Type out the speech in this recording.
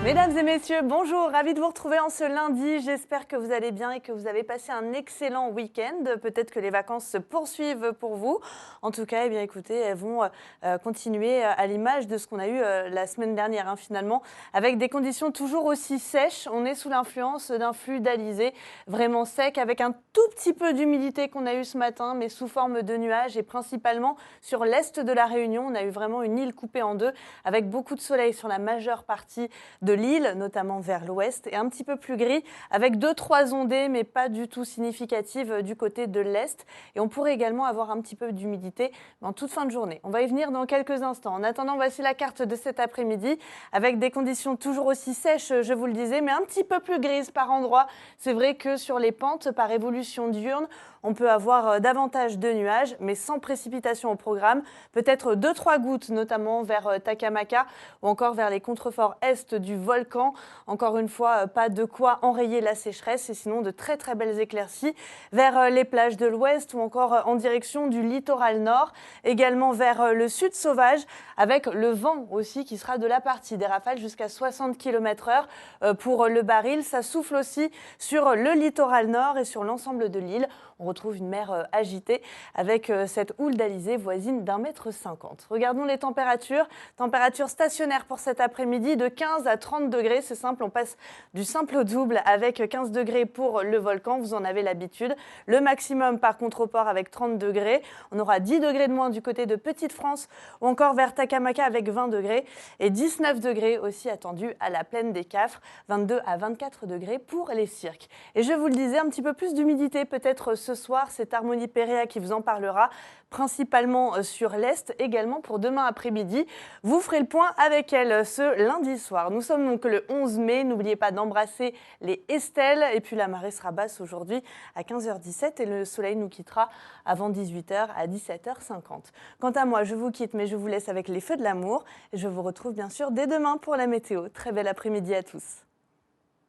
Mesdames et messieurs, bonjour, ravi de vous retrouver en ce lundi. J'espère que vous allez bien et que vous avez passé un excellent week-end. Peut-être que les vacances se poursuivent pour vous. En tout cas, eh bien, écoutez, elles vont continuer à l'image de ce qu'on a eu la semaine dernière, finalement, avec des conditions toujours aussi sèches. On est sous l'influence d'un flux d'alizé vraiment sec, avec un tout petit peu d'humidité qu'on a eu ce matin, mais sous forme de nuages et principalement sur l'est de la Réunion. On a eu vraiment une île coupée en deux, avec beaucoup de soleil sur la majeure partie de l'île, notamment vers l'ouest, et un petit peu plus gris, avec 2-3 ondées, mais pas du tout significatives du côté de l'est. Et on pourrait également avoir un petit peu d'humidité en toute fin de journée. On va y venir dans quelques instants. En attendant, voici la carte de cet après-midi, avec des conditions toujours aussi sèches, je vous le disais, mais un petit peu plus grises par endroits. C'est vrai que sur les pentes, par évolution diurne, on peut avoir davantage de nuages, mais sans précipitation au programme. Peut-être 2-3 gouttes, notamment vers Takamaka ou encore vers les contreforts est du volcan. Encore une fois, pas de quoi enrayer la sécheresse et sinon de très très belles éclaircies vers les plages de l'ouest ou encore en direction du littoral nord. Également vers le sud sauvage avec le vent aussi qui sera de la partie des rafales jusqu'à 60 km/h pour le baril. Ça souffle aussi sur le littoral nord et sur l'ensemble de l'île. On retrouve une mer agitée avec cette houle d'alizé voisine d'1,50 m. Regardons les températures. Température stationnaire pour cet après-midi de 15 à 30 degrés. C'est simple, on passe du simple au double avec 15 degrés pour le volcan. Vous en avez l'habitude. Le maximum par contre au port avec 30 degrés. On aura 10 degrés de moins du côté de Petite-France ou encore vers Takamaka avec 20 degrés. Et 19 degrés aussi attendus à la plaine des Cafres. 22 à 24 degrés pour les cirques. Et je vous le disais, un petit peu plus d'humidité peut-être ce soir. C'est Harmonie Péréa qui vous en parlera, principalement sur l'Est, également pour demain après-midi. Vous ferez le point avec elle ce lundi soir. Nous sommes donc le 11 mai. N'oubliez pas d'embrasser les Estelles. Et puis la marée sera basse aujourd'hui à 15h17 et le soleil nous quittera avant 18h à 17h50. Quant à moi, je vous quitte, mais je vous laisse avec les feux de l'amour. Et je vous retrouve bien sûr dès demain pour la météo. Très bel après-midi à tous.